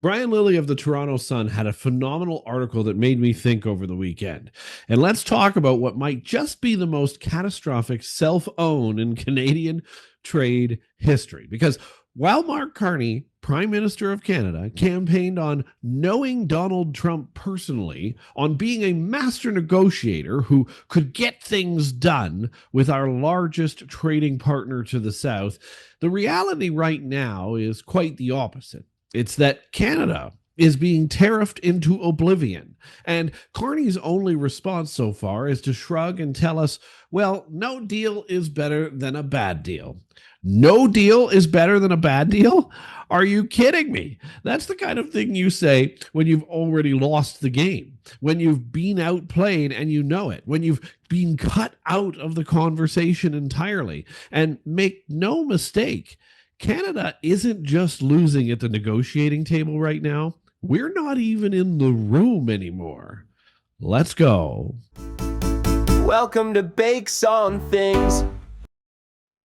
Brian Lilly of the Toronto Sun had a phenomenal article that made me think over the weekend. And let's talk about what might just be the most catastrophic self own in Canadian trade history. Because while Mark Carney, Prime Minister of Canada, campaigned on knowing Donald Trump personally, on being a master negotiator who could get things done with our largest trading partner to the south, the reality right now is quite the opposite. It's that Canada is being tariffed into oblivion. And Carney's only response so far is to shrug and tell us, well, no deal is better than a bad deal. No deal is better than a bad deal? Are you kidding me? That's the kind of thing you say when you've already lost the game, when you've been outplayed and you know it, when you've been cut out of the conversation entirely. And make no mistake, Canada isn't just losing at the negotiating table right now. We're not even in the room anymore. Let's go. Welcome to Bakes on Things.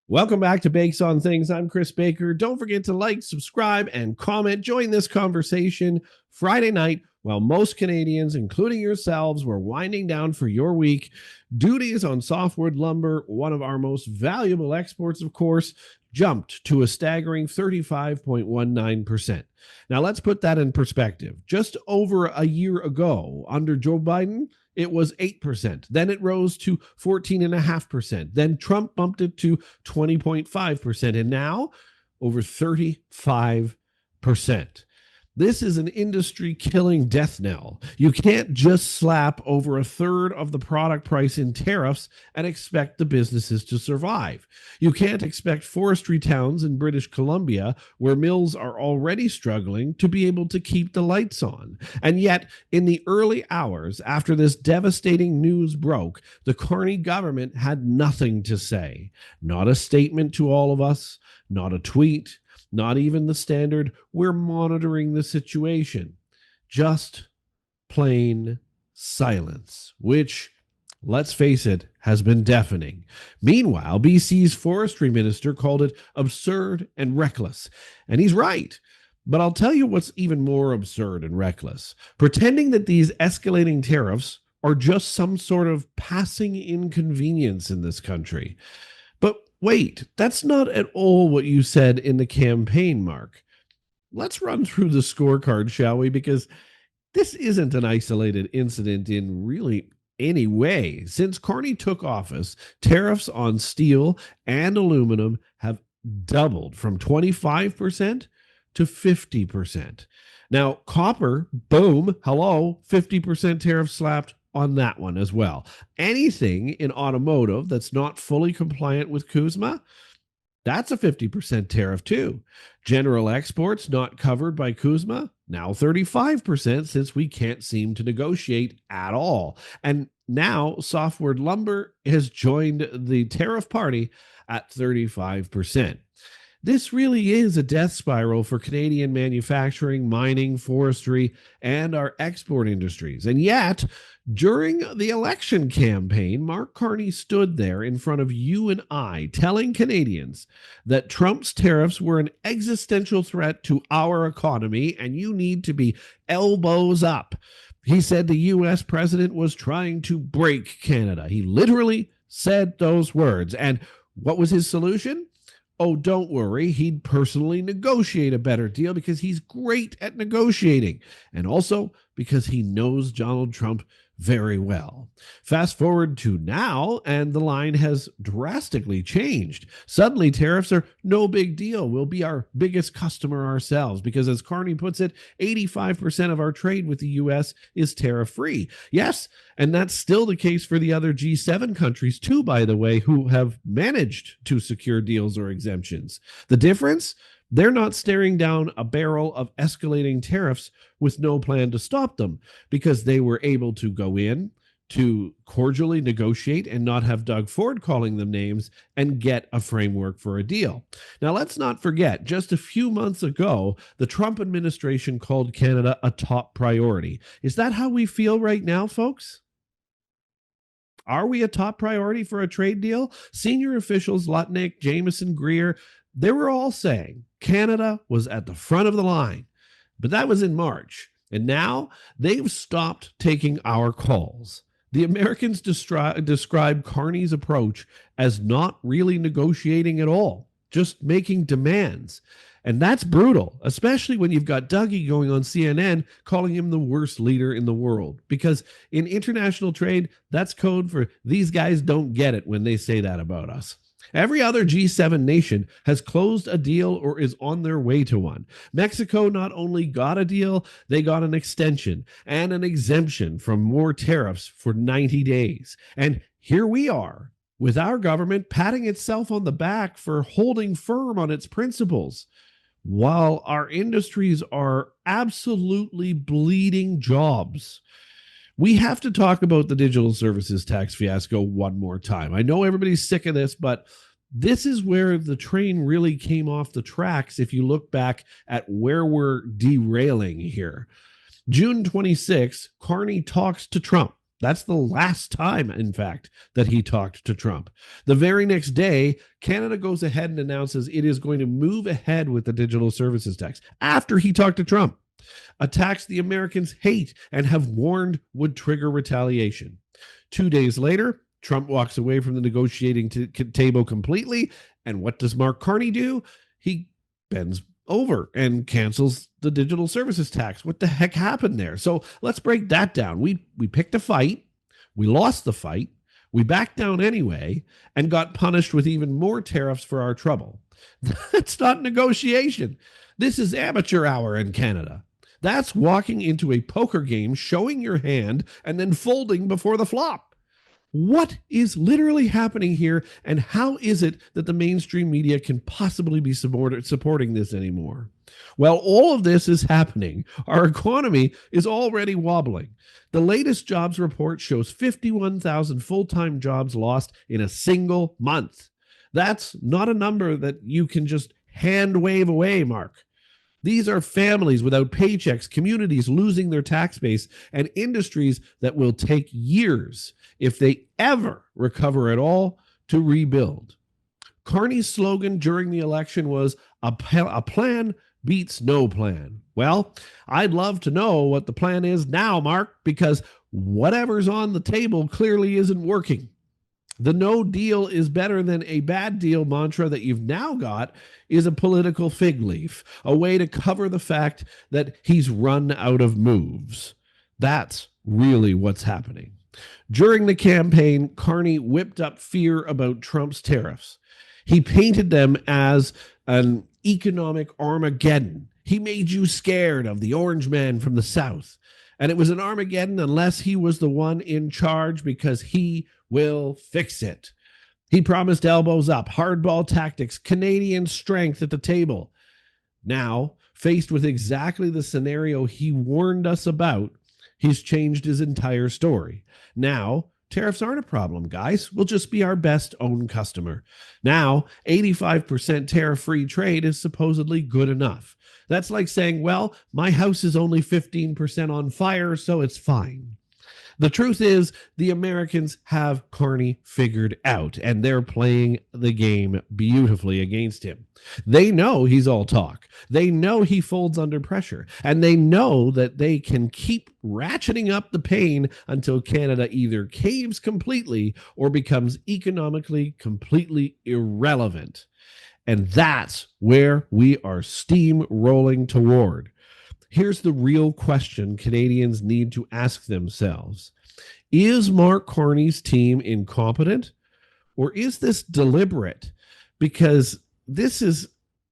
Welcome back to Bakes on Things. I'm Chris Baker. Don't forget to like, subscribe, and comment. Join this conversation Friday night while most Canadians, including yourselves, were winding down for your week. Duties on softwood lumber, one of our most valuable exports, of course, jumped to a staggering 35.19%. Now, let's put that in perspective. Just over a year ago, under Joe Biden, it was 8%. Then it rose to 14.5%. Then Trump bumped it to 20.5%. And now, over 35%. This is an industry-killing death knell. You can't just slap over a third of the product price in tariffs and expect the businesses to survive. You can't expect forestry towns in British Columbia, where mills are already struggling, to be able to keep the lights on. And yet, in the early hours after this devastating news broke, the Carney government had nothing to say. Not a statement to all of us, not a tweet, not even the standard, we're monitoring the situation. Just plain silence, which, let's face it, has been deafening. Meanwhile, BC's forestry minister called it absurd and reckless. And he's right. But I'll tell you what's even more absurd and reckless. Pretending that these escalating tariffs are just some sort of passing inconvenience in this country. But wait, that's not at all what you said in the campaign, Mark. Let's run through the scorecard, shall we? Because this isn't an isolated incident in really any way. Since Carney took office, tariffs on steel and aluminum have doubled from 25% to 50%. Now, copper, boom, hello, 50% tariff slapped on that one as well. Anything in automotive that's not fully compliant with CUSMA, that's a 50% tariff too. General exports not covered by CUSMA, now 35% since we can't seem to negotiate at all. And now softwood lumber has joined the tariff party at 35%. This really is a death spiral for Canadian manufacturing, mining, forestry, and our export industries. And yet, during the election campaign, Mark Carney stood there in front of you and I, telling Canadians that Trump's tariffs were an existential threat to our economy, and you need to be elbows up. He said the U.S. president was trying to break Canada. He literally said those words. And what was his solution? Oh, don't worry, he'd personally negotiate a better deal because he's great at negotiating, and also because he knows Donald Trump very well. Fast forward to now, and the line has drastically changed. Suddenly, tariffs are no big deal. We'll be our biggest customer ourselves because, as Carney puts it, 85% of our trade with the U.S. is tariff-free. Yes, and that's still the case for the other G7 countries too, by the way, who have managed to secure deals or exemptions. The difference? They're not staring down a barrel of escalating tariffs with no plan to stop them because they were able to go in, to cordially negotiate and not have Doug Ford calling them names and get a framework for a deal. Now, let's not forget, just a few months ago, the Trump administration called Canada a top priority. Is that how we feel right now, folks? Are we a top priority for a trade deal? Senior officials, Lutnick, Jameson, Greer, they were all saying Canada was at the front of the line. But that was in March. And now they've stopped taking our calls. The Americans describe Carney's approach as not really negotiating at all, just making demands. And that's brutal, especially when you've got Dougie going on CNN calling him the worst leader in the world. Because in international trade, that's code for these guys don't get it when they say that about us. Every other G7 nation has closed a deal or is on their way to one. Mexico not only got a deal, they got an extension and an exemption from more tariffs for 90 days. And here we are, with our government patting itself on the back for holding firm on its principles, while our industries are absolutely bleeding jobs. We have to talk about the digital services tax fiasco one more time. I know everybody's sick of this, but this is where the train really came off the tracks if you look back at where we're derailing here. June 26th, Carney talks to Trump. That's the last time, in fact, that he talked to Trump. The very next day, Canada goes ahead and announces it is going to move ahead with the digital services tax after he talked to Trump. A tax the Americans hate and have warned would trigger retaliation. 2 days later, Trump walks away from the negotiating table completely. And what does Mark Carney do? He bends over and cancels the digital services tax. What the heck happened there? So let's break that down. We picked a fight. We lost the fight. We backed down anyway and got punished with even more tariffs for our trouble. That's not negotiation. This is amateur hour in Canada. That's walking into a poker game, showing your hand, and then folding before the flop. What is literally happening here, and how is it that the mainstream media can possibly be supporting this anymore? Well, all of this is happening. Our economy is already wobbling. The latest jobs report shows 51,000 full-time jobs lost in a single month. That's not a number that you can just hand wave away, Mark. These are families without paychecks, communities losing their tax base, and industries that will take years, if they ever recover at all, to rebuild. Carney's slogan during the election was, a plan beats no plan. Well, I'd love to know what the plan is now, Mark, because whatever's on the table clearly isn't working. The no deal is better than a bad deal mantra that you've now got is a political fig leaf, a way to cover the fact that he's run out of moves. That's really what's happening. During the campaign, Carney whipped up fear about Trump's tariffs. He painted them as an economic Armageddon. He made you scared of the orange man from the South. And it was an Armageddon unless he was the one in charge, because he will fix it. He promised elbows up, hardball tactics, Canadian strength at the table. Now, faced with exactly the scenario he warned us about, he's changed his entire story. Now, tariffs aren't a problem, guys. We'll just be our best own customer. Now, 85% tariff-free trade is supposedly good enough. That's like saying, well, my house is only 15% on fire, so it's fine. The truth is, the Americans have Carney figured out, and they're playing the game beautifully against him. They know he's all talk. They know he folds under pressure, and they know that they can keep ratcheting up the pain until Canada either caves completely or becomes economically completely irrelevant. And that's where we are steamrolling toward. Here's the real question Canadians need to ask themselves. Is Mark Carney's team incompetent, or is this deliberate? Because this is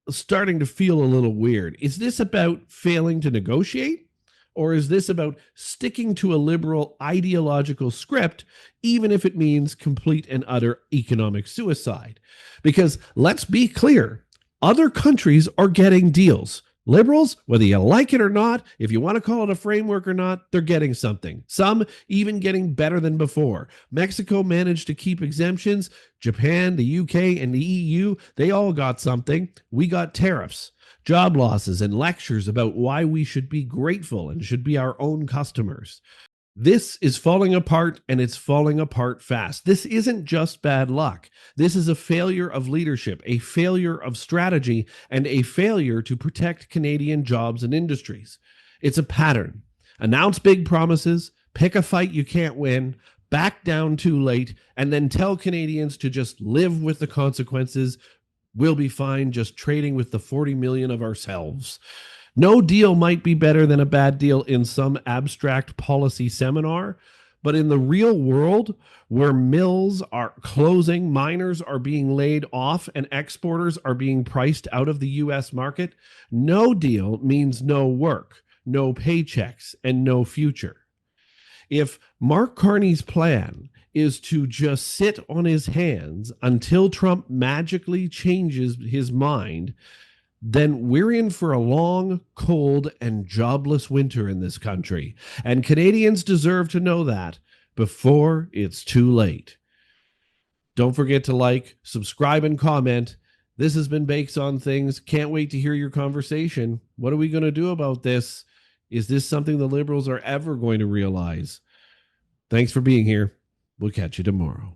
starting to feel a little weird. Is this about failing to negotiate, or is this about sticking to a liberal ideological script, even if it means complete and utter economic suicide? Because let's be clear, other countries are getting deals. Liberals, whether you like it or not, if you want to call it a framework or not, they're getting something. Some even getting better than before. Mexico managed to keep exemptions. Japan, the UK, and the EU, they all got something. We got tariffs, job losses, and lectures about why we should be grateful and should be our own customers. This is falling apart, and it's falling apart fast. This isn't just bad luck. This is a failure of leadership, a failure of strategy, and a failure to protect Canadian jobs and industries. It's a pattern. Announce big promises, pick a fight you can't win, back down too late, and then tell Canadians to just live with the consequences. We'll be fine just trading with the 40 million of ourselves. No deal might be better than a bad deal in some abstract policy seminar, but in the real world, where mills are closing, miners are being laid off, and exporters are being priced out of the US market, no deal means no work, no paychecks, and no future. If Mark Carney's plan is to just sit on his hands until Trump magically changes his mind, then we're in for a long, cold, and jobless winter in this country. And Canadians deserve to know that before it's too late. Don't forget to like, subscribe, and comment. This has been Bakes on Things. Can't wait to hear your conversation. What are we going to do about this? Is this something the Liberals are ever going to realize? Thanks for being here. We'll catch you tomorrow.